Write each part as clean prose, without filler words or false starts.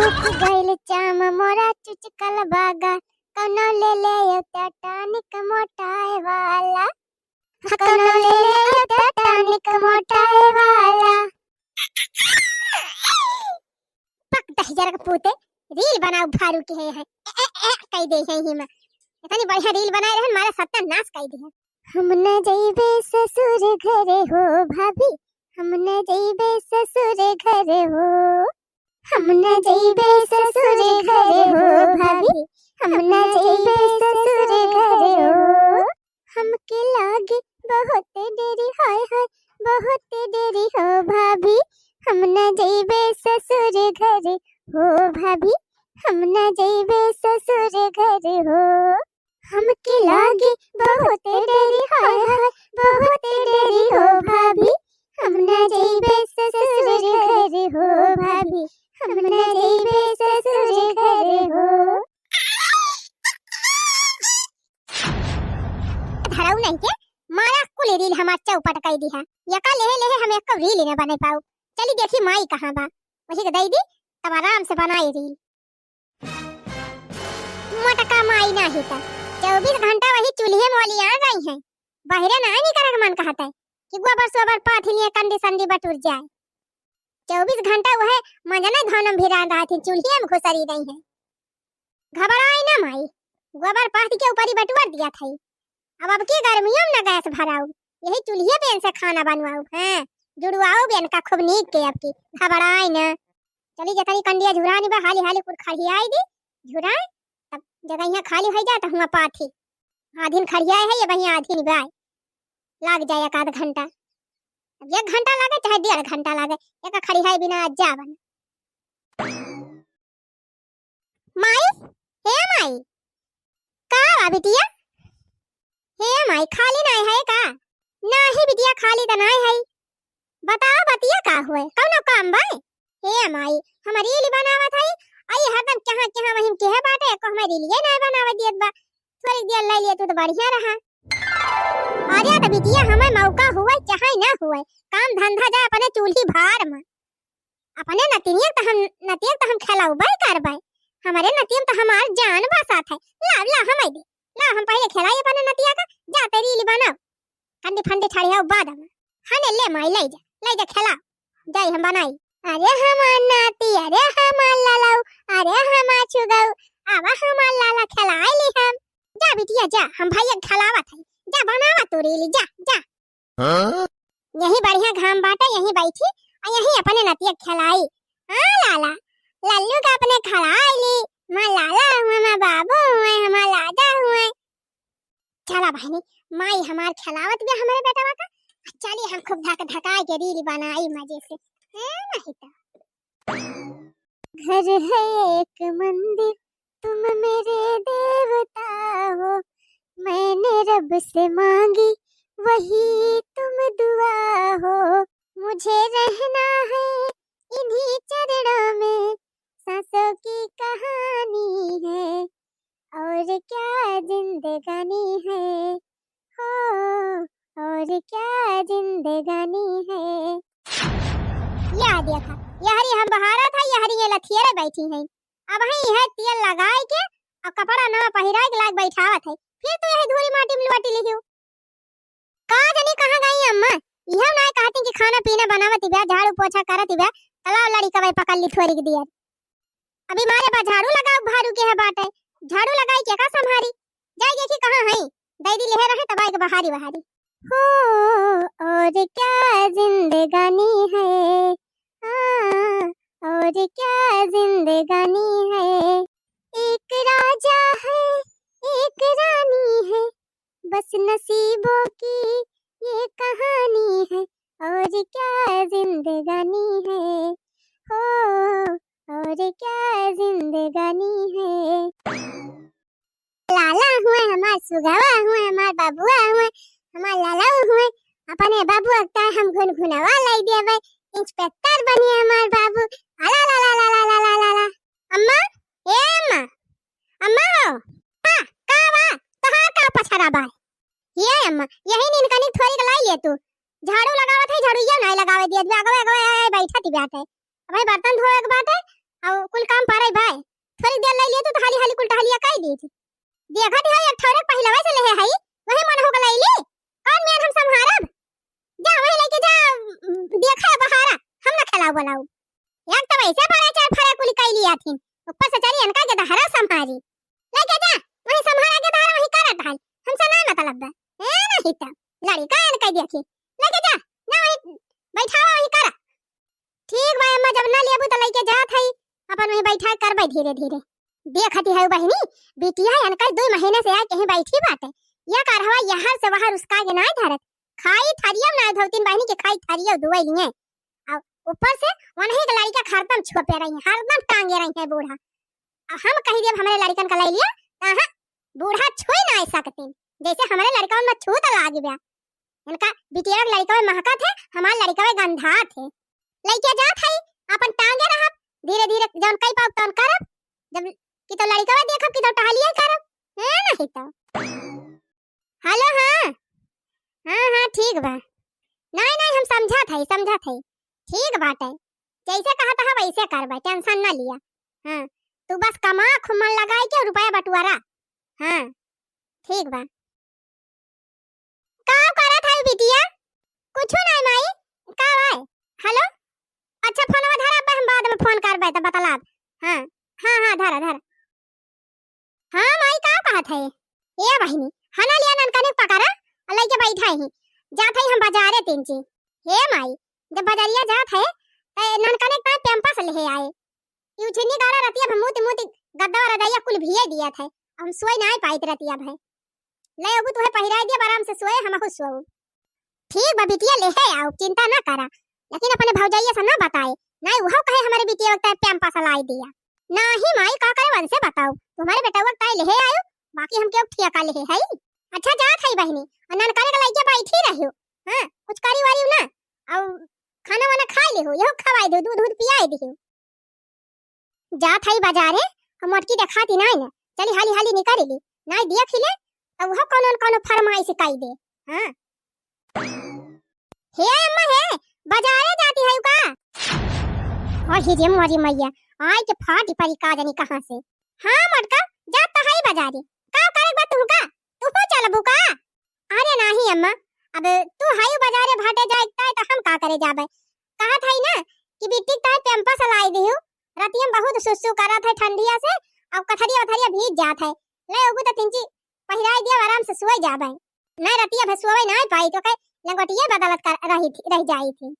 सूख गइल चाम मोरा चुचकल बागा कौनो ले ले यो टानिक मोटाए वाला कौनो ले ले यो टानिक मोटाए वाला। पक दहिजर के पूते रील बनाओ फारू के है कई दे है ही में इतनी बढ़िया रील बनाए रहन मारा सत्यानाश कई दे। हम न जइबे ससुर घरे हो भाभी हम न जइबे ससुर घरे हो हम न जइबे ससुर घरे हो भाभी हम न जइबे ससुर घरे हो। हमके लागे बहुत देरी हाय हाय बहुत देरी हो भाभी हम न जइबे ससुर घरे हो भाभी हम न जइबे ससुर घरे हो। हमके लागे बहुत देरी हाय हाय बहुत देरी हो भाभी हम न जइबे ससुर घरे हो भाभी हम न जइबे ससुर घरे हो। धराऊ नहीं के मारा कुल रील हमार चौपट कई दी है यका लेहे लेहे हम एक रील न बने पाऊ। चली देखी माई कहां बा वही के दई दी तब आराम से बनाई रील। मोटका माई ना हिता 24 घंटा वही चूल्हे मोली आ गई है बाहरे ना नहीं करक मन कहता है कि गोबर सोबर पाथिलिए कंडी संडी बटुर जाए। 24 घंटा वह मजना धनम भिरा रहा थी चूल्हे में घुसरी रही है। घबराई ना माई गोबर पाथ के ऊपर ही बटुर दिया था। अब की गर्मियों में न गैस भराऊ यही चूल्हे पे से खाना बनवाऊ हैं जुड़वाओ बेन का खूब नीक के अब की घबराई ना। चली जतरी कंडिया झुरानी बा हाली हाली कुल खड़ियाई दी झुराए तब जगह यहाँ खाली हो जाए तो हुआ पाथी आधीन खड़ियाए है ये वही आधीन बाय लाग जाए एक आध घंटा। अब 1 घंटा लागे चाहे 1.5 घंटा लागे एक खड़ियाई बिना जा बन। माई हे माई का बिटिया हे माई खाली नहीं है का नहीं बिटिया खाली तो नहीं है बताओ बतिया का हुए कौनो काम बाय। हे माई हमारी रील बनावत है आई हरदम कहां कहां वही के बाटे को हमारी रील नहीं बनावे दियत बा थोड़ी देर ले लिए तू तो बढ़िया रहा। अरे तो बिटिया हमें मौका हुए चाहे ना हुए काम धंधा जाए अपने चूल्ही भार में अपने नतियक तो हम खिलाऊ बाय करबाय हमारे नतियम तो हमार जान बा साथ है। ला ला हमें दे ला हम पहले खिलाई अपने नतिया का जाते रील बनाओ कंडी फंडी छड़िया बाद में हने ले माई ले जा खिला जाई हम बनाई। अरे हमार नाती अरे हमार लालाऊ अरे हमार छुगाऊ आवा हमार लाला खिलाई ली हम जा बिटिया जा हम भैया खिलावत है जा बनावा तू रील जा जा। यही बढ़िया घाम बाटे यही बैठी और यही अपने नतिया खिलाई। हां लाला लल्लू का अपने खिलाई ली मां लाला हुए मां बाबू हुए हमार लादा हुए। चला बहनी माई हमार खिलावत भी हमारे बेटा का चलिए हम खूब धका के रील बनाई मजे से नहीं तो। घर है एक मंदिर तुम मेरे देवता हो मैंने रब से मांगी वही तुम दुआ हो मुझे रहना है इन्हीं चरणों में सांसों की कहानी है और क्या जिंदगानी है हो और क्या जिंदगानी है। या देखा यहरी हम बहारा था यहरी ये लथियरे बैठी है अब ही है तेल लगाए के और कपड़ा नवा पहिराए के लाग बैठावत है फिर तो यही धूरी माटी में लुटी लिखियो का जानी कहां गई अम्मा यह ना कहती कि खाना पीना बनावत बा झाड़ू पोछा करत बा तलाव लड़ी का भाई पकड़ ली थोड़ी के दिया अभी मारे पास झाड़ू लगाओ भारू के है बाटे झाड़ू लगाई के का संभारी जाई देखी कहां है दैदी ले रहे तबाई के बहारी बहारी हो और क्या जिंदगानी है और क्या जिंदगानी है। एक राजा है एक रानी है बस नसीबों की ये कहानी है और क्या जिंदगानी है हो और क्या जिंदगानी है। लाला हुए हमार सुगावा हुए हमार बाबुआ हुए हमार लाला हुए अपने बाबू अगता हम घुनघुनवा लाई देवे इंस्पेक्टर बनी हमार बाबू अला ला ला ला ला ला ला ला। अम्मा ए अम्मा अम्मा हो हां का बा कहां का पछरा बा ये अम्मा यही नींद कनी थोड़ी के लाई ले तू झाड़ू लगावत है झाड़ू ये नहीं लगावे दियत बा अगवे अगवे बैठा ती बाटे भाई बर्तन धोए के बाटे अब कुल काम पारे भाई थोड़ी देर ले लिए तो हाली हाली कुल टहलिया काई दी थी देखा थी एक ठौरे पहलवा से ले हई वही मन हो गई ले कौन मेन हम संभारब जा वही लेके जा देखा बहारा हम ना खिलाओ बोलाओ एक तो वैसे बड़ा चार फरा कुल काई लिया थी ऊपर से चली अनका के दहरा संभारी लेके जा वही संभारा के दहरा वही करत हाल हमसे ना मतलब बा ए नहीं त लड़ी का अनका देखी लेके जा ना वही बैठा वही कर ठीक बा अम्मा जब ना लेबू त लेके जात हई अपन वही बैठा करबै धीरे धीरे देखती है बहनी बिटिया अनका 2 महीने से आ कहीं बैठी बाटे या करहवा यहां से वहां उसका के ना धरत खाई थरिया ना धौतीन बहनी के खाई थरिया दुवई लिए ऊपर से वनही के लड़का खरदम छोपे रही है हरदम टांगे रही है बूढ़ा हम कही देब हमारे लड़कन का ले लिया हां बूढ़ा छोई ना सकते जैसे हमारे लड़का में छू त लाग गया इनका बिटिया के लड़का में महकत है हमार लड़का में गंधा थे लेके जात है अपन टांगे रह धीरे धीरे जौन कई पाव तौन करब जब कि तो लड़का में देखब कि तो टहलिए करब है नहीं तो हेलो हां ठीक बा नहीं हम समझा थे ठीक बात है जैसे कहा था वैसे करबा टेंशन ना लिया हां तू बस कमा खुमन लगाई के रुपया बटुआरा हां ठीक बा का करत है बिटिया कुछ नहीं माई का है हेलो अच्छा फोनवा धरा हम बाद में फोन करबे त बतला हां धरा हां माई का कहत है ए बहिनी हना लिया ननका ने पकड़ा अलई के बैठा ही जात है हम बाजारे तिनची हे माई जब बाजारिया जात है ननका ने का टेम्पा से ले आए यूचनी गाड़ा रतिया भमूत गद्दा रदैया कुल भिए दिया था हम सोई ना पाइत रतिया भाई ले अब तू है पहिराई दिया आराम से सोए हम खुश सोऊ ठीक बा बिटिया ले है आओ चिंता ना करा लेकिन अपने भौजाइया से ना बताए नहीं वो कहे हमारे बिटिया वक्त टेम्पा से लाई दिया नहीं माई का करे वन से बताओ तुम्हारे बेटा वक्त ले है आयो बाकी हम के ठिया का ले है अच्छा जात है बहनी अनन करे का लइके बैठी रहियो हां कुछ करी वारी ना और खाना वाना खा ले हो यहो खवाई दो दूध पियाई दियो जात है बाजारे हम मटकी दिखाती नहीं ना चली हाली हाली निकाली नहीं दिया खिले अब वो कौन फरमाइश काई दे हां हे अम्मा हे बाजारे जाती है का और ही जे मोरी मैया आय के फाटी परी का जानी कहां से हां मटका जात है बाजारे का करे बा तू का तू हो चल बुका अरे नहीं अम्मा अब तू हाई बाजारे भाटे जाए तो हम का करे जाबे कहा था ना कि बिट्टी ता टेम्पा से लाई दियो रतियम बहुत सुसु करा था ठंडिया से अब कथरिया भीज जात है ले ओगु त तिंची पहिराई दिया आराम से सोई जाबे नहीं रतिया भसुवे ना पाई तो कहे लंगोटिए बदलत कर रह जाई थी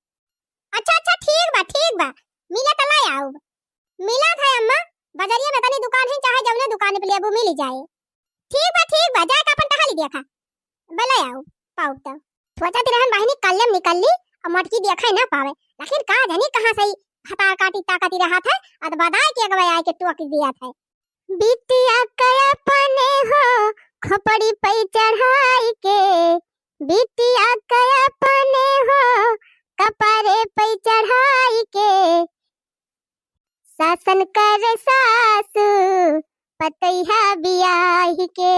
अच्छा ठीक बा मिला त लाई आओ मिला था अम्मा बाजारिया में तनी दुकान है चाहे जवने दुकान पे लेबो मिल जाए ठीक बा जाके अपन टहली देखा बले आओ पाऊ तो सोचा रहन बहिनी कल्लम निकल ली और मटकी देखा ना पावे लेकिन का जानी कहां से हता काटी ताकती रहा था अद बदाई के गवे आके टोक दिया था बिटिया कया पने हो खपड़ी पे चढ़ाई के बिटिया कया पने हो कपारे पे चढ़ाई के शासन कर सासु पतैहा बियाही के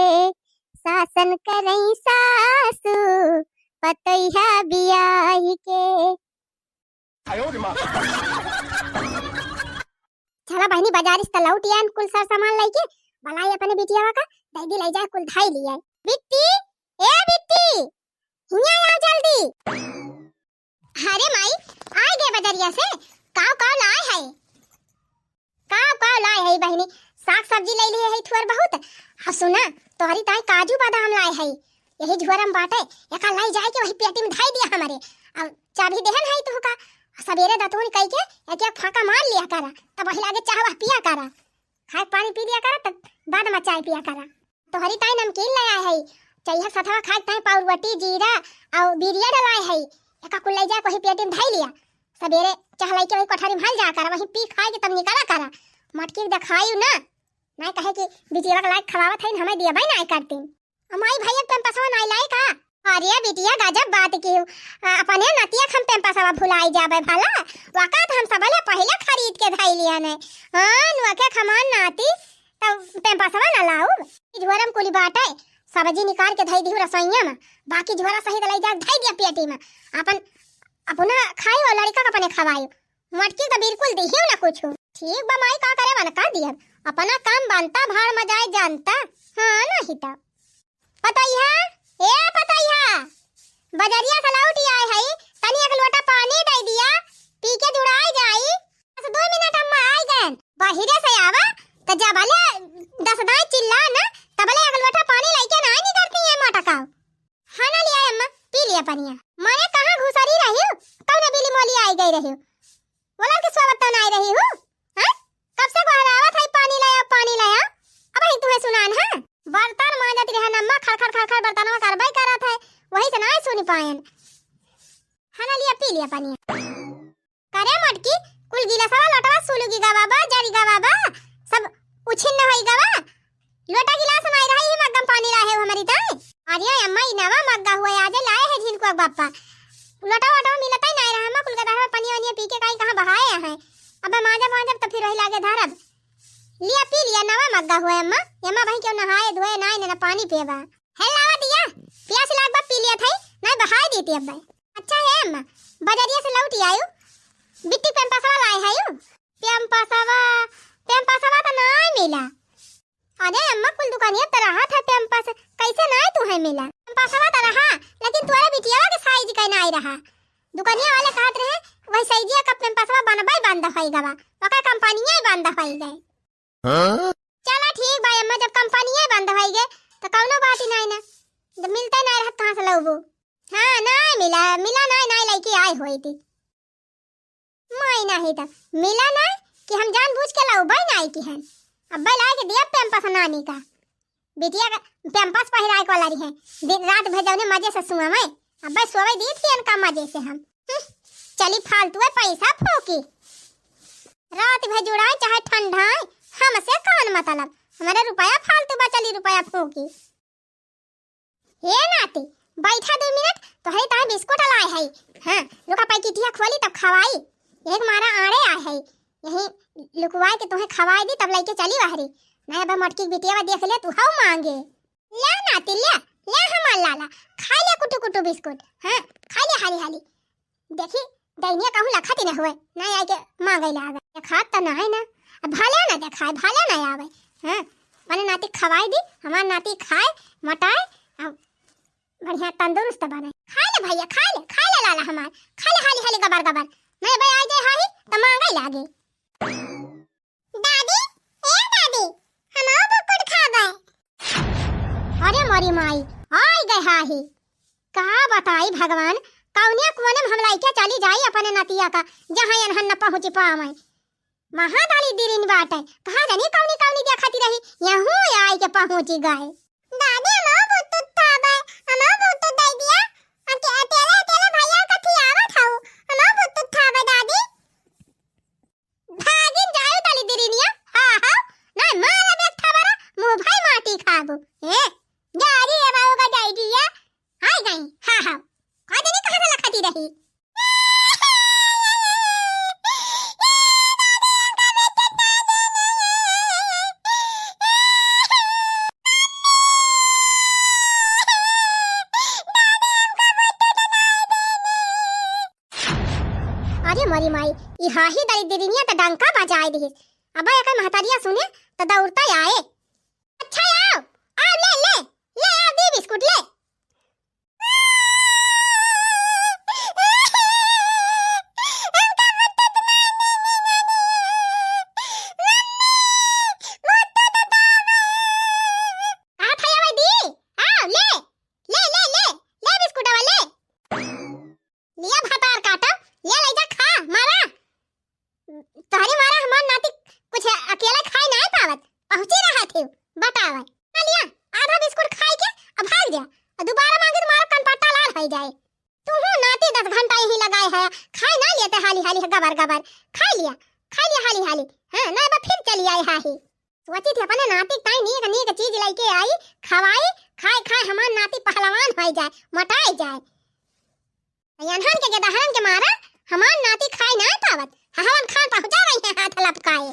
शासन करई सासु पतैहा बियाही के चला बहनी बाजार इस तलौटिया कुल सर सामान लेके बनाई अपने बिटिया का दीदी ले जाए कुल धाई लिया बिट्टी ए बिट्टी हिया आ जल्दी अरे माई आ गए बाजारिया से काव लाए है काव लाए है बहनी साग सब्जी ले लिए है थुअर बहुत हा सुना तोहरी ताई काजू बादाम लाए है यही झुरम बाटे एका लाई जाए के वही पेटी में धाई दिया हमारे अब चाबी देहन है तू का सवेरे दतून कई के एक फाका मार लिया करा तब वही लागे चाहवा पिया करा खाए पानी पी लिया करा तब बाद में चाय पिया करा तोहरी ताई नमकीन लाया है चाहिए सथवा खाए ताई पाउरवटी जीरा और बिरिया डलाए है एका कुल लाई जाए वही पेटी में धाई लिया सवेरे चाह लाई के वही कोठरी में हल जा करा वही पी खाए के तब निकला करा मटकी दिखाई ना नहीं कहे कि बिटिया का लायक खवावत है हमें दिया भाई नहीं करती हमारी भैया पेम्पसवा नहीं लाई का अरे बिटिया गजब बात की अपने नतिया हम पेम्पसवा भुलाई जाबे भला वकात हम सबले पहले खरीद के धाई लिया ने हां नुके खमान नाती तब पेम्पसवा ना लाऊ झोरम कुली बाटे सब्जी निकाल के धाई दिहु रसोईया में बाकी झोरा सही लाई जा धाई दिया पेटी में अपन अपना खाई और लड़का का अपने खवाई मटकी तो बिल्कुल दिहियो ना कुछ ठीक बा माई, का करे मन कर दिया, अपना काम बनता भाड़ मजाए जानता। हाँ नहीं तो पतैया, ए पतैया, बजरिया से लौट आए है, तनी एक लोटा पानी दे दिया, पी के जुड़ाई जाई। बस 2 मिनट अम्मा आई गए, बाहरे से आवा तो जबले 10 दाई चिल्ला ना तबले एक लोटा पानी लेके ना नहीं करती है मटकाओ। हाँ ना लिया अम्मा, पी लिया पानी। माने कहां घुसरी रही हो, कौन बिली मोली आई गई रही हो, बोला कि स्वागत तो नहीं रही हो। हां कब से बहरावत है पानी लाया, अब ही तुम्हें सुनान है। बर्तन मांजत रहे नम्मा, खड़ बर्तनवा करबई करत है, वही से नहीं सुनी पायन। हाँ ना लिया, पी लिया पानी। करे मटकी कुल गिलासवा लोटवा सुलुगी गवाबा, जरी गवाबा सब उछिन्न होई गवा, लोटा गिलास नहीं रही ही मग्गम पानी लाए हो हमारी ताई। अरे अम्मा ई नवा मग्गा हुआ आज लाए है झिनको बापा, लोटा मिलता ही नहीं रहा, हम कुल गधा पानी वानी पी के कहीं कहां बहाए हैं। अब मांजब तो फिर वही लागे धरब। लिया पी लिया, नवा मग्गा हुआ अम्मा, यम्मा भाई क्यों नहाए धोए नहीं ना पानी पीबा है, लावा दिया प्यास लाग बा पी लिया था, नहीं बहाए देती अब भाई। अच्छा है अम्मा, बजरिया से लौट आयो, बिट्टी पेम्पसवा लाए है यू, पेम्पसवा तो नहीं मिला। अरे अम्मा कुल दुकानिया तो रहा था पेम्पस, कैसे नहीं तुम्हें मिला? पेम्पसवा तो रहा, लेकिन तुम्हारे बिटिया के साइज का नहीं रहा। दुकानिया वाले कहत रहे वही साइजिया का पेम्पसवा बनबाई बांधा होई गवा, ओका कंपनिया ही बांधा होई गए। चला ठीक भाई अम्मा, जब कंपनिया ही बांधा होई गए तो कौनो बात ही नहीं ना, जब मिलते नहीं रहत कहां से लऊबो। हां नहीं मिला नहीं लेके आए होई थी माई, नहीं तो मिला नहीं कि हम जानबूझ के लऊबई नहीं की हैं। अब्बा लाए के दिया पेम्पस नानी का, बिटिया का पेम्पस पहिराए को वाला रही है, दिन रात भेजौने मजे से सुआ मैं, अब्बा सोवे दी थी इनका मजे से हम। चली फालतू है पैसा फूकी, रात भेजुड़ाए चाहे ठंडाए, हमसे कौन मतलब, हमारे रुपया फालतू बा, चली रुपया फूकी। हे नाती बैठा 2 मिनट तो है ताहे बिस्कुट लाए है। हां रुका पैकेटिया खोली तब खवाई, एक मारा आड़े आए है, यही लुकवाए के तुम्हें खवाई दी तब लेके चली बाहरी। मैं अब मटकी बिटिया देख ले तू हाउ मांगे, ले नाती ले हमार लाला, खा ले कुटू बिस्कुट। हां खा ले हाली देखी दैनिया कहूं लखत न हुए, नहीं आके मांगे लागे, खात त नहीं ना, अब भले ना देखाए भले ना आवे। हां माने नाती खवाई दी, हमार नाती खाए मटाए बढ़िया तंदुरुस्त बने। खा ले भैया खा ले लाला हमार, खा ले हाली गबर नहीं भाई आ जाए हाही तो मांगे लागे। दादी ए दादी हम बुकुट खा गए। अरे मोरी माई आई गए हाही, कहा बताई भगवान कौनिया कोने में हम लाइके चली जाई अपने नतिया का, जहां यनहन न पहुंच पावे। महादाली दिरिन बात है, कहा जानी कौनी देखती रही, यहूं आई के पहुंची गए। दादी हम बुतुत था बे, हम बुतुत दे दिया, अकेले भैया कथी आवत हऊ, हम बुतुत था बे दादी। भागिन जायो ताली दिरिनिया, हां ना मारा बैठा बरा मुंह भाई माटी खाबो। ए जारी है बाबू का जाई दिया आई गई। हां काजनी कहां से लखती रही। अरे मोरी माई ई हाही दरी दिरिनिया त डंका बजाए दी, अब एक महतारिया सुने त दौड़ता आए। अच्छा आओ ले आ दे बिस्कुट ले। जाए तू हो नाती 10 घंटा यही लगाए है, खाए ना लेते हाली गबर खा लिया हाली। हां ना बा फिर चली आई हाही, सोची थी अपने नाती ताई नीक चीज लेके आई, खवाई खाए हमार नाती पहलवान हो जाए मटाई जाए। यनहन के गदहरन के मारा हमार नाती खाए ना पावत, हवन खान पहुंचा रही है हाथ लपकाए।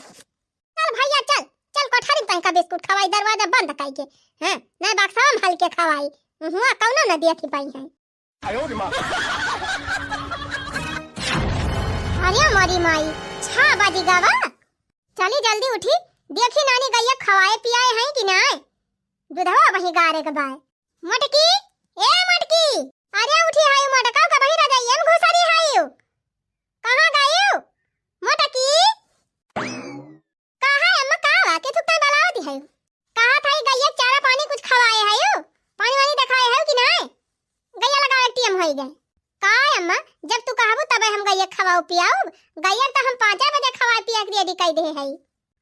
चल भैया चल कोठारी तक का बिस्कुट खवाई, दरवाजा बंद काई के। हां ना बक्सा में हल के खवाई, हुआ कौनो न दिया थी पाई है। अरे मोरी माई छा बाजी गावा चली जल्दी उठी, देखी नानी गैया खवाए पियाए हैं कि नहीं। दूधवा वही गारे के बाय। मटकी, ए मटकी, अरे उठी हाय मटका का वही रजाइयन घुसरी हाय। कहां गए मटकी? कहां अम्मा का के थुक्ता डालावती है। कहा था गैया चारा पानी कुछ खवाए है, पानी वानी दिखाए है कि नहीं। गैया लगा टीएम होई गए। का अम्मा जब तू कहबो तबे हम गैया खवाओ पियाओ। गैया तो हम 5 बजे खवाए पिया के रेडी कई दे है।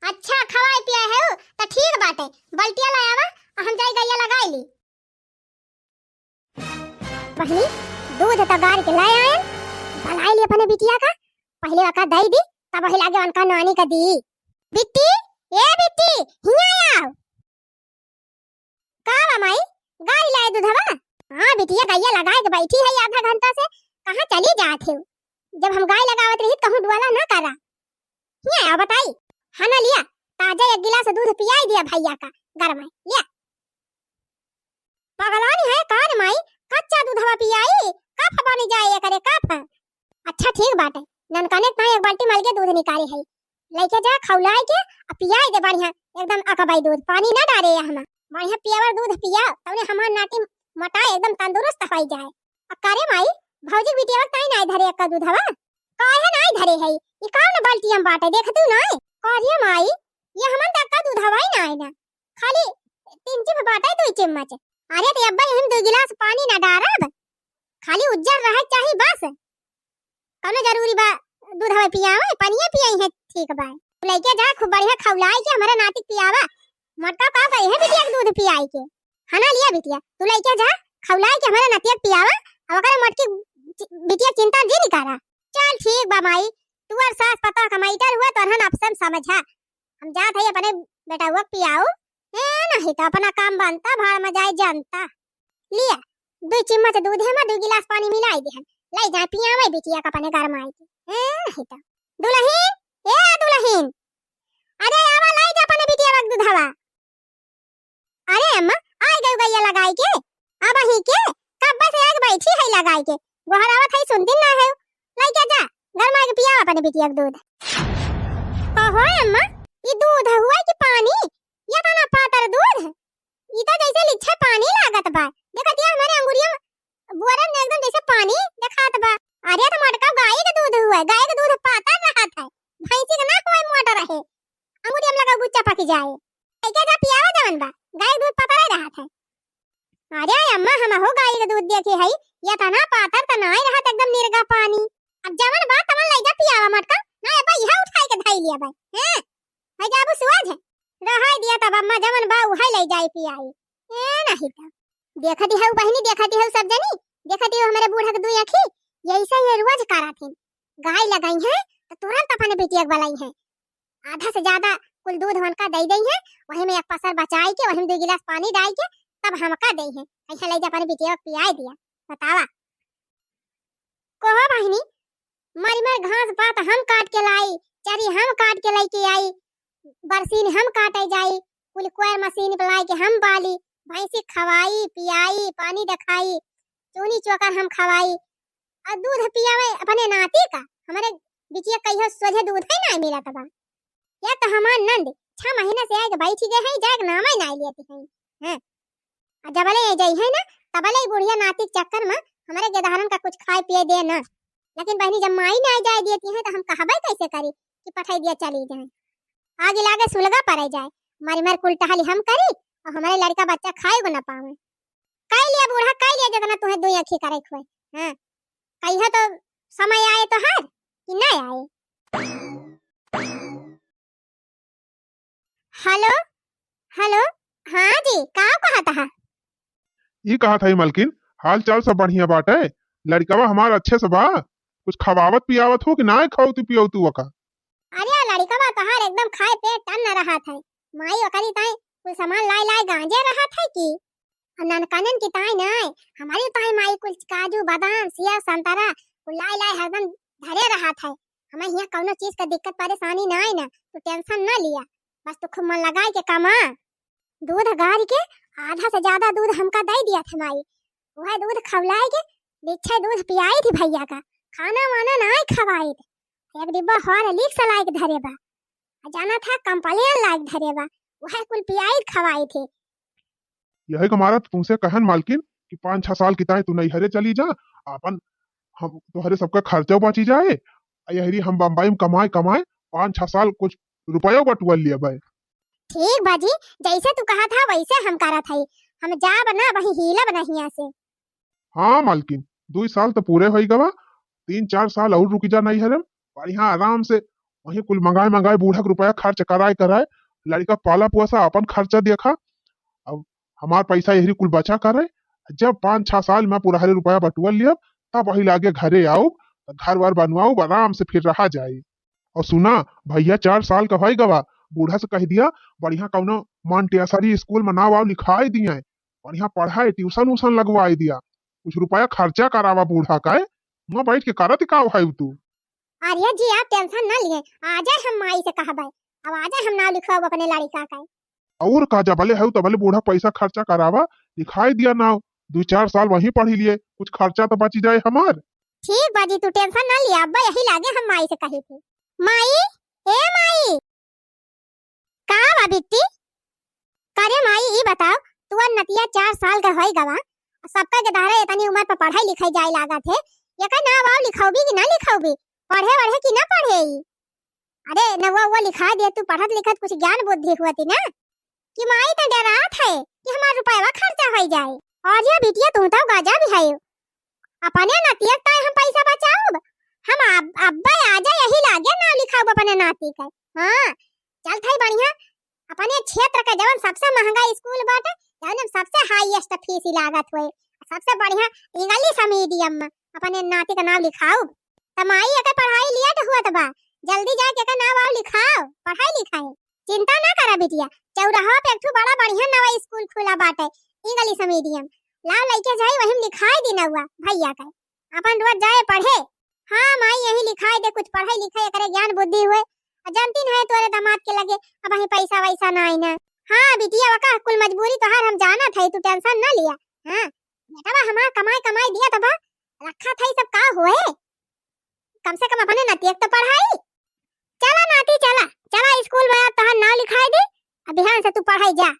अच्छा खवाए पिया है तो ठीक बाटे, बल्टिया लायावा हम जाई गैया लगाई ली। पहले दूध तगार के लाए आए, भलाई ले अपने बिटिया का पहले वका दई दी, तब ही लागे उनका नानी का दी। बिट्टी, ए बिट्टी, हिया आओ। का माई गाड़ी लाए दूधवा? हां बिटिया गैया लगाए के बैठी है आधा घंटा से, कहां चली जात है। जब हम गाय लगावत रही कहूं डुआला ना करा। हिया बताई, खाना लिया ताजा एक गिलास दूध पियाई दिया भैया का गरम है लिया। पगलानी है कान माई, कच्चा दूधवा पियाई कफ बनी जाए करे कफ। अच्छा ठीक बात है, ननकाने ता एक बाल्टी मल के दूध निकाली है, लेके जा खौलाए के आ पियाई दे बढ़िया एकदम अकबाई दूध, पानी ना डाले हम बढ़िया पियावर दूध पिया तने हमार नाटी मटा एकदम तंदुरुस्त होई जाए। अकारे माई भौजी बिटिया ताई नहीं धरे का दूधवा, काहे नहीं धरे है ई कौन बाल्टी हम बाटे देखतू नहीं। कारे माई ये हमन तक का दूधवा ही नहीं ना, खाली 3 चिप बाटे 2 चम्मच। अरे ते अब्बा हम 2 गिलास पानी ना डारब, खाली उज्जर रहे चाहे बस, कौनो जरूरी बा दूधवा पियावे पानी पियाई है ठीक बा। लेके जा खूब बढ़िया खौलाए के हमारा नाती पियावा। मटका का कहे है बिटिया के दूध पियाई के, खाना लिया बिटिया तू लेके जा खौलाए के हमारा नतिया पियावा। अब अगर मटकी बिटिया चिंता जी नहीं करा। चल ठीक बा माई, तू और सास पता कमाईटर हुआ तो हन अफसम समझा, हम जात है अपने बेटा हुआ पियाओ ए नहीं तो अपना काम बनता भाड़ में जाए जनता। लिया 2 चम्मच दूध है में 2 गिलास पानी मिलाई दे, ले जा पियावे बिटिया का अपने घर में आई के ए नहीं तो। दुल्हन, ए दुल्हन, अरे आवा लाई जा अपने बिटिया का दूधवा। अरे अम्मा आई गई गैया लगाई के, अब ही के कब से आग बैठी है लगाई के, गोहरावत है सुनती ना है। लेके जा घर में के पिया अपने बिटिया का दूध। कहो अम्मा ये दूध हुआ कि पानी, ये तना पातर दूध, ये तो जैसे लिच्छे पानी लागत बा। देखत यार हमारे अंगुरिया बुआरन एकदम जैसे पानी दिखात बा। अरे तो मटका गाय का दूध हुआ, गाय का दूध पातर रहत है, भैंसी का ना कोई मोटा रहे, अंगुरिया में लगा गुच्चा पक जाए। लेके जा पियावा जवन बा, गाय दूध पातर ही रहत है। अरे अम्मा हम हो गाय का दूध देखे है, ये तना पातर तना ही रहत एकदम निर्गा पानी। अब जवन बा तवन ले जा पियावा मटका, ना अब्बा यह उठाई के धाई लिया भाई हैं है जाबू सुआज है रहाई दिया तब अम्मा जवन बा उहाई ले जाई पियाई ए नहीं तो। देखती है बहनी, देखती है सब जनी, देखती है हमारे बूढ़ा के 2 आंखी यही से ये रोज करात है। गाय लगाई है तो तुरंत अपने बेटिया वालाई है, आधा से ज्यादा कुल दूध उनका दे दई है, वही में एक पसर बचाई के वही में 2 गिलास पानी डाल के तब हमका दे है, ऐसा ले जा अपने बेटिया को पियाई दिया। बतावा कोहो बहनी, मर घास पात हम काट के लाई, चरी हम काट के लेके आई, बरसीन हम काटे जाई, कुल कोयर मशीन पे लाई के हम बाली, भैंसी खवाई पियाई पानी दिखाई, चूनी चोकर हम खवाई और दूध पियावे अपने नाती का। हमारे बिटिया कहियो सोझे दूध ही नहीं मिला तबा। या तो हमार नंद 6 महीने से आए बैठी गए हैं, जाए नाम ही नहीं लेती हैं हैं जबले जाई है ना तबले बुढ़िया नाती के चक्कर में हमारे गेदारन का कुछ खाए पिए दे ना। लेकिन बहनी जब माई नहीं जाए देती है तो हम कहबे कैसे करी कि पठाई दिया चली जाए, आगे लागे सुलगा पड़े जाए, मारी मार कुल टहली हम करी और हमारे लड़का बच्चा खाए को ना पावे। कई लिया बूढ़ा कई लिया जितना तुम्हें 2 आंखी करे खुए हैं, कहिया तो समय आए तो हार कि नहीं आए। हेलो हेलो, हाँ जी का कहता है? ये कहा था मलकिन, हाल चाल सब बढ़िया बाटे, लड़कवा हमारा अच्छे से बा, कुछ खवावत पियावत हो कि ना खाओ तू पियो तू वका। अरे लड़कवा तो हार एकदम खाए पेट टन न रहा था, माई वकरी ताई कुछ सामान लाई लाई गांजे रहा था कि ननकानन की ताई नहीं, हमारी ताई माई कुछ काजू बादाम सेब संतरा लाई लाई हरदम धरे रहा था। हमें यहाँ कौनो चीज का दिक्कत परेशानी नहीं ना, तो टेंशन न लिया, बस तू खूब मन लगाए के कमा। दूध गार के आधा से ज्यादा दूध हमका दे दिया था माई, वह दूध खवलाए के लिच्छे दूध पियाई थी भैया का, खाना वाना नहीं खवाई थे, एक डिब्बा हॉर्लिक्स लाए के धरे बा। जाना था कंप्लेन लायक धरे बा, वह कुल पियाई खवाई थे। यही हमारा तुमसे कहन मालकिन कि 5-6 साल की ताई तू नैहरे चली जा, अपन हम तोहरे सबका खर्चा बची जाए। यही हम बम्बई में कमाए कमाए 5-6 साल कुछ रुपया बटुआ लिया भाई। ठीक बाजी, जैसे तू कहा था वैसे हम करा था। हम जा बना वही हीला बना हिया से। हाँ मालकिन, 2 साल तो पूरे हो गवा, 3-4 साल और रुक जा नैहरे में, बढ़िया आराम से वही कुल मंगाए मंगाए बूढ़ा के रुपया खर्च कराए कराए, लड़का पाला पोसा अपन खर्चा देखा। अब हमार पैसा यही कुल बचा करे, जब 5-6 साल में पूरा हरे रुपया बटुआ लिया तब वही लागे घरे आओ, घर वार बनवाओ, आराम से फिर रहा जाए। और सुना भैया 4 साल का भाई गवा, बूढ़ा से कह दिया बढ़िया कौनो मॉन्टेसरी स्कूल में नाव लिखाई दिया, बढ़िया पढ़ाई ट्यूशन उशन लगवाई दिया, कुछ रुपया खर्चा करावा बूढ़ा का है, मैं बैठ के करत का भाई तू। आर्या जी आप टेंशन ना लिए, आजा हम माई से कहबै, अब आजा हम नाम लिखवाओ अपने लड़का का। और का जब भले है तो भले बूढ़ा पैसा खर्चा करावा, लिखाई दिया नाव, 2-4 साल वहीं पढ़ी लिए, कुछ खर्चा तो बची जाए हमार। ठीक बाजी तू टेंशन ना लिया, अब्बा यही लागे हम माई से कही थी। माई, ए माई, का बा बिट्टी? करे माई ई बताओ, तू नतिया 4 साल का होई गवा, सबका के दारे इतनी उम्र पर पढ़ाई लिखाई जाए लागत है, ये का नाम वाव लिखाओगी कि ना लिखाओगी, पढ़े वढ़े कि ना पढ़े ई? अरे नवा वो लिखा दिया, तू पढ़त लिखत कुछ ज्ञान बुद्धि हुआती ना, कि माई तो डरात है कि हमार रुपया खर्चा हो जाए। और ये बिटिया तू तो गाजा भी है, अपने नतिया का हम पैसा बचाओ, हम अब्बा आजा यही लागे नाम लिखाओ अपने नाती का। हां चल थाई बढ़िया, अपने क्षेत्र का जवन सबसे महंगा स्कूल बाटे, जवन सबसे हाईएस्ट फीस लागत होए, सबसे बढ़िया इंग्लिश मीडियम में अपने नाती का नाम लिखाओ। तमाई के पढ़ाई लिया तो हुआ तबा, जल्दी जाके का नाम लिखाओ, पढ़ाई लिखाई चिंता ना करा बिटिया। चौराहा पे एक बड़ा बढ़िया नवा स्कूल खुला बाटे इंग्लिश मीडियम, लाओ लइके जाई वही लिखाई देना हुआ भैया का, अपन रोज जाए पढ़े। हां माई यही लिखाई दे, कुछ पढ़ाई लिखाई करे ज्ञान बुद्धि हुए, जानती है तोरे दामाद के लगे अब वही पैसा वैसा ना आई ना। हां बिटिया वका कुल मजबूरी तो हर हम जाना था, तू टेंशन ना लिया। हां बेटा हमार कमाई कमाई दिया तब रखा था सब का हुए, कम से कम अपने नतिया तो पढ़ाई। चला नाती चला चला स्कूल में तोहर नाम लिखाई दे, अब ध्यान से तू पढ़ाई जा।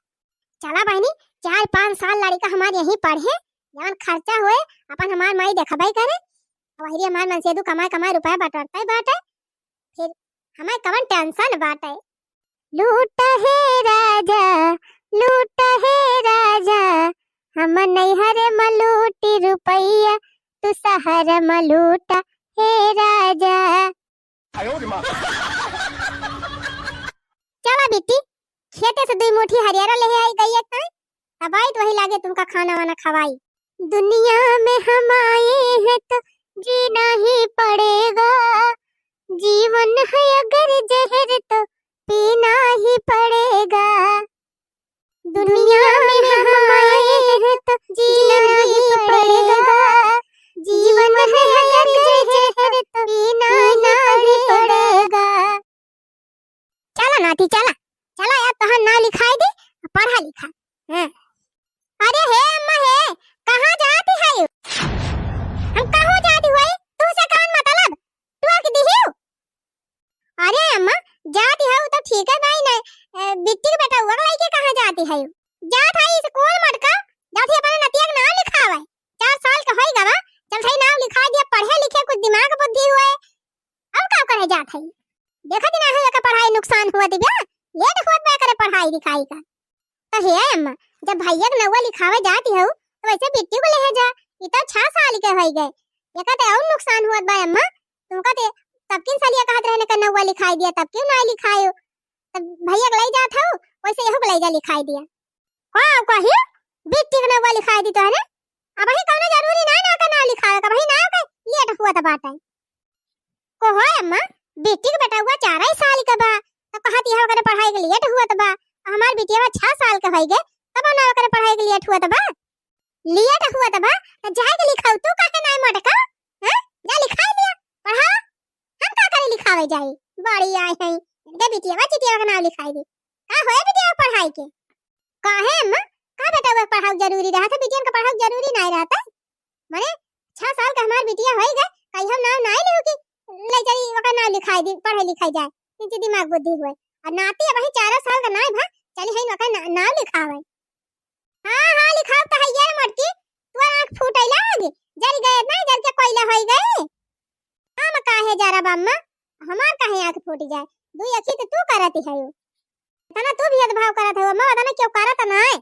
चला बहनी 4-5 साल लड़का हमार यही पढ़े, जवन खर्चा हुए अपन हमार माई देखबई करे, वही हमार मन से दू कमाई कमाई रुपया बटोरते बाटे, फिर हमें कवन टेंशन बाटे। लूट है राजा, लूट है राजा, हम नैहर मलूटी रुपया, तू शहर मलूटा हे राजा। चला बेटी खेते से 2 मुट्ठी हरियारा ले आई गई है, तबाई तो वही लागे तुमका खाना वाना खवाई। दुनिया में हम आए हैं तो जीना ही पड़ेगा, जीवन है अगर जहर तो पीना ही पड़ेगा। दुनिया में हम आए हैं तो जीना ही पड़ेगा, जीवन है अगर जहर तो पीना ही पड़ेगा। चला नाती चला चला यार, तोहर नाम लिखाई दे, पढ़ा लिखा। हां अरे हे अम्मा हे, कहां जाती है? हम कहां जाती हुई, तू से कान मतलब तू आके दिहियो। अरे अम्मा जाती है तो ठीक है भाई ने, बिट्टी के बेटा हुआ लइके कहां जाती है? जात है स्कूल मटका, जाती अपने नतिया का नाम लिखावे, 4 साल का होई गवा, चल सही नाम लिखा दिया, पढ़े लिखे कुछ दिमाग बुद्धि हुए, अब का करे जात है? देखा ना है का पढ़ाई नुकसान हुआ दिव्या, लेट हुआ बे करे पढ़ाई लिखाई का। तो हे अम्मा जब भैया के नवा लिखावे जाती हो तो वैसे बिट्टी को ले जा, ये तो 6 साल के होई गए, ये कहते और नुकसान हुआ बा अम्मा, तुम कहते तब किन सालिया कहत रहने का नवा लिखाई दिया, तब क्यों ना लिखायो, तब भैया के ले जात हो वैसे यहू के ले जा लिखाई दिया। हां कहियो बिट्टी के नवा लिखाई दी तो है ना, अब ही कौनो जरूरी ना ना का नाम लिखावे का, भाई ना का लेट हुआ त बात है को हो अम्मा, बिट्टी के बेटा हुआ 4 साल का बा, तो कहती है करे पढ़ाई के लेट हुआ त बा, हमार बिटिया 6 साल का होई गए, तब ना करे पढ़ाई के लेट हुआ त बा, लेट हुआ त बा, त जाए के लिखाऊ, तू काहे ना मटका? हां जा लिखाई दिया, पढ़ा हम का करे लिखावे जाई, बड़ी आई है दे बिटिया चिटिया का नाम लिखाई दी, का होए बिटिया पढ़ाई के काहे अम्मा, का बेटा वो पढ़ाऊ जरूरी रहता, बिटिया का पढ़ाऊ जरूरी नहीं रहता, माने 6 साल का हमार बिटिया होई गए, कहीं हम नाम नहीं लेऊ की ले चली ओका नाम लिखाई दी, पढ़े लिखाई जाए, इनके दिमाग बुद्धि हुए, और नाती अब ही 4 साल का नाय भा चली है नका नाम लिखावे। हां हां लिखाव त है यार मटकी तू आंख फूटैला आगे जल गए ना जल के कोयला होई गए। हम काहे जरा बम्मा हमार काहे आंख फूट जाए दुई अखी तो तू करती है तना तू भेदभाव करत है मैं बता ना क्यों करत ना है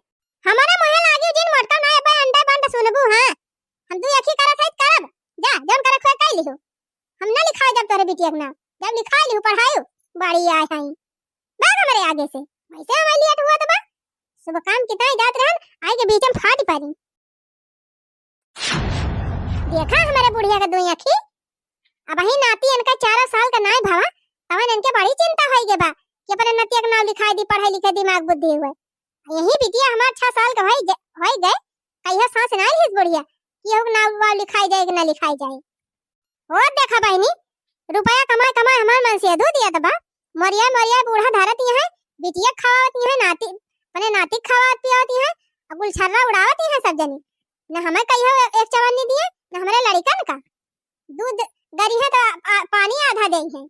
हमारे मुहे लागी जिन मटका ना बे अंडा बंड सुनबू। हां हम दुई अखी करत है करब जा जम करत है कई लिहो हम ना लिखा जब तोरे बिटिया ना जब लिखा लिहो पढ़ायो बाड़ी आए हैं बाग हमारे आगे से वैसे हमारे लिए हुआ तो बा सुबह काम कितना जात रहन आई के बीच में फाट पारी देखा हमारे बुढ़िया का दुई अखी अब ही नाती इनका 4 साल का नाय भावा तवन इनके बड़ी चिंता होई गे बा कि अपने नतिया का नाम लिखाई दी पढ़ाई लिखे दिमाग बुद्धि हुए यही बिटिया हमार 6 साल का होई गए कहिया सांस ना हिस बुढ़िया कि हो नाम लिखाई जाए कि ना लिखाई जाए। हो देखा बहनी रुपया कमाए कमाए हमार मन से दो दिया तबा मरिया मरिया बूढ़ा धरती है बिटिया खावती है नाती अपने नाती खावत पियावती है और गुलछर्रा उड़ावती है सब जनी न हमें कहियो एक चवन नहीं दिए न हमारे लड़कन का दूध गरी है तो पानी आधा दे है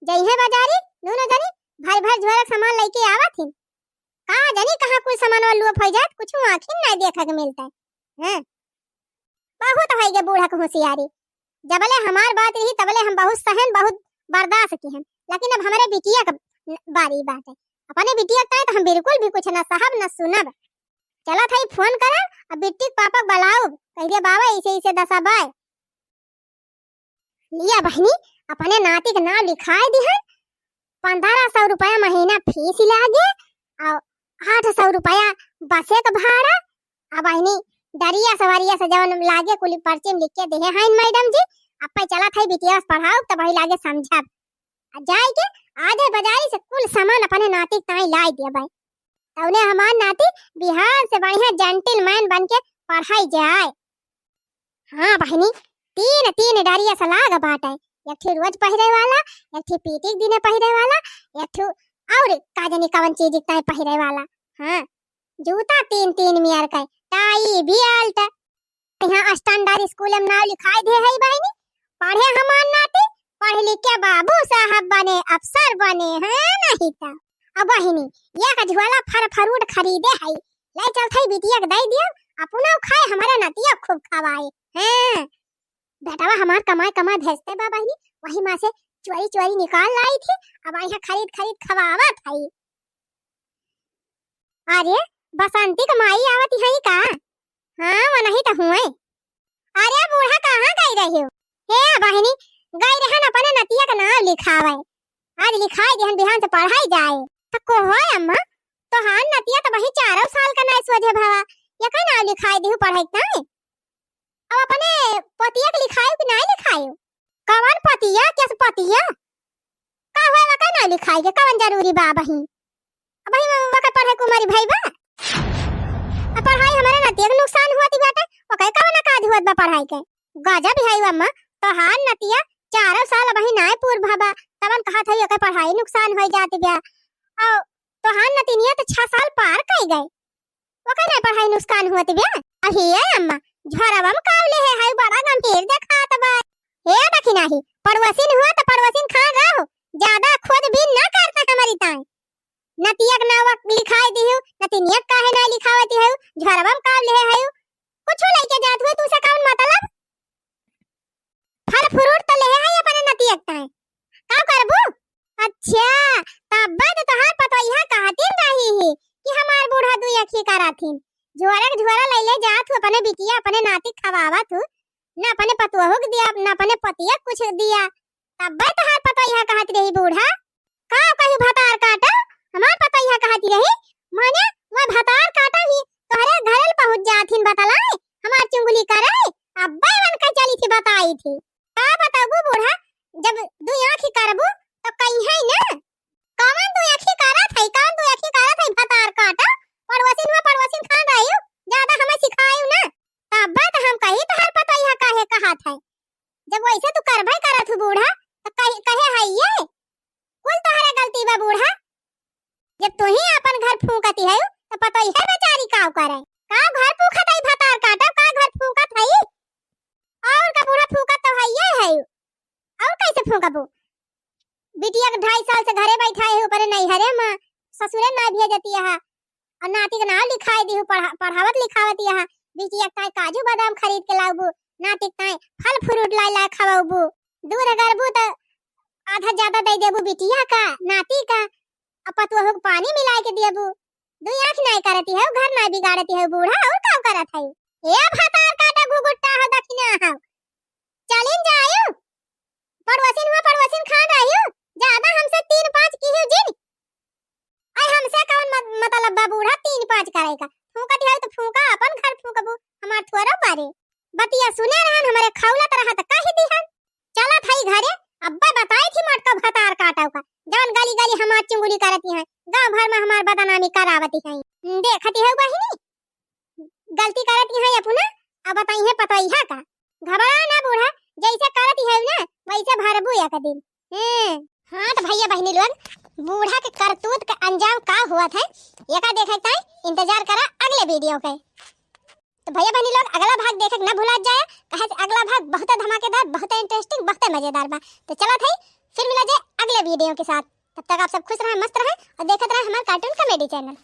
जई है बाजारी दोनों जनी भाई भाई झोरा सामान लेके आवत थी कहां जनी कहां कोई सामान वाला हो जात कुछ आखिर नहीं देखा के मिलता है। हैं बहुत है के बूढ़ा को होशियारी जबले हमार बात रही तबले हम बहुत सहन बहुत बर्दाश्त की हैं लेकिन अब हमारे बिटिया का बारी बात है अपने बिटिया का तो हम बिल्कुल भी कुछ ना साहब ना सुनब चला था फोन करा अब बिट्टी पापा बुलाओ कह दे बाबा इसे दशा बाय लिया बहनी अपने नाती का नाम लिखाए दी है 1500 रुपया महीना फीस लागे और 800 रुपया बसे का भाड़ा अब बहनी डरिया सवारिया से जवन लागे कुल पर्ची में लिख के दे हैं मैडम जी अब चला था बिटिया पढ़ाओ तब वही लागे समझा जाए के आधे बाजारी से कुल सामान अपने नाती ताई लाई दिया भाई तौने हमार नाती बिहार से बढ़िया जेंटलमैन बन के पढ़ाई जाए। हां बहनी तीन तीन डरिया से लाग बाटे एक ठे रोज पहिरे वाला एक ठे पीटी के दिने पहिरे वाला एक ठे और काजनी कवन चीज इतना पहिरे वाला। हां जूता तीन तीन मियार का टाई बेल्ट यहाँ स्टैंडर्ड स्कूल में नाम लिखाई दे है बहनी पढ़े हमार नाती पढ़ लिख के बाबू साहब बने अफसर बने हैं नहीं था अब बहनी ये का झोला फरूट खरीदे है ले चल थई बिटिया के दे दियो अपना खाए हमारा नतिया खूब खवाए। हैं बेटावा हमार कमाए कमाए भेजते बा बहनी वही मां से चोरी चोरी निकाल लाई थी अब यहाँ खरीद खरीद खवावा थई। अरे बसंती का माई आवती है का? हां वो नहीं तो हुए। अरे बूढ़ा कहां गई रही हो? हे बहनी गई रहन अपने नतिया का नाम लिखावे आज लिखाई देहन बिहान से पढ़ाई जाए तो को है अम्मा तो हां नतिया तो वही 4 साल का नहीं सोझे भावा ये का नाम लिखाई देहु पढ़ाई नहीं अब अपने पतिया के लिखायो कि नहीं लिखायो कवन पतिया कैसे पतिया का होएगा का नाम लिखाई के कवन जरूरी बा बही अब वही वका पढ़ाई कुमारी भाई बा पढ़ाई हमारे नतिया के नुकसान हुआ थी बेटा ओके कवन का हुआ बा पढ़ाई के गजब है अम्मा तो हां नतिया 4 साल वही नाय पूर भाबा तवन कहा था ओके पढ़ाई नुकसान हो जाती बा और तो हां नतिया तो 6 साल पार कर गए ओके ना पढ़ाई नुकसान हुआ थी बा अही है अम्मा झोरावम कावले है बड़ा गंभीर देखात बा हे देखी नहीं पड़ोसिन हुआ तो पड़ोसिन खा रहो ज्यादा खुद भी ना करता हमारी ताई नतिया का नाम लिखाई दियो नतिया काहे ना लिखावती है झोरावम कावले है कुछ लेके जात हुए तू से कौन मतलब फल फ्रूट तो ले है अपने नतिया ताई का करबू अच्छा तब तो तोहार पतो यहां कहतीन रही है कि हमार बूढ़ा दुई अखी कराथिन झोरा ले ले जात हूं अपने बिटिया अपने नाती खवावत हूं ना अपने पतुआ को दिया ना अपने पतिया कुछ दिया तब तोहार पतो यहां कहती रही बूढ़ा का कहीं भतार काटा हमार पतो यहां कहती रही माने मैं भतार काटा ही तोहरे घर पहुंच जाथिन बतलाए हमार चुंगली कराए अब्बा बन के चली थी बताई थी का बताबू बूढ़ा जब दुई आंखी करबू तो कहीं है ना कौन दुई आंखी करत है कौन दुई आंखी करत है भतार काटा पड़ोसिन खा गई ज्यादा हमें सिखायू ना तब तो हम कही तो हर पता यहां काहे कहा था जब वैसे तू करबे करत हु बूढ़ा तो कहे है ये कुल तोहरे गलती बा बूढ़ा जब तू ही अपन घर फूंकती है तो पता ही है बेचारी का करे का घर फूंकत है भतार काटा का घर फूंकत है और का बूढ़ा फूंकत तो है ये है और कैसे फूंकबू बिटिया के 2.5 साल से घरे बैठाए है ऊपर नहीं हरे मां ससुरे ना भेजती है और नाती के नाम लिखाए दी पढ़ावत लिखावत है बिटिया काय काजू बादाम खरीद के लाबू नाती काय फल फ्रूट ला खवाबू दूध गरबू तो आधा ज्यादा दे देबू बिटिया का नाती का अपतुआ हो पानी मिला के देबू दुई आंख नहीं करती है घर ना बिगाड़ती है बूढ़ा और काम करत है ए भातार काटा घुगुट्टा हो दखिना हो चलिन जायो पड़ोसिन खान रहियो ज्यादा हमसे 3-5 की हो जिन आई हमसे कौन मतलब बा बूढ़ा 3-5 करेगा फूका दिया तो फूका अपन घर फूकबू हमार थोड़ा बारे बतिया सुने रहन हमारे खौलत रहा त कहि दिहन चला थाई घरे अब्बा बताई थी मटका भतार काटाव का जवन गली गली हमार चुंगली करती है गांव भर में हमार बदनामी करावती है देखती है बहिनी गलती करती है अपना अब बताई है पतई है का घबरा ना बूढ़ा जैसे करती है ना वैसे भरबू एक दिन हां तो भैया बहिनी लोग बूढ़ा के करतूत का अंजाम का हुआ था ये का देखता है इंतजार करा अगले वीडियो के तो भैया बहनी लोग अगला भाग देखे न भूला जाए कहे अगला भाग बहुत धमाकेदार बहुत इंटरेस्टिंग बहुत मजेदार बा तो चला था फिर मिला जाए अगले वीडियो के साथ तब तक आप सब खुश रहे मस्त रहे और देखते रहे हमारे कार्टून कॉमेडी चैनल।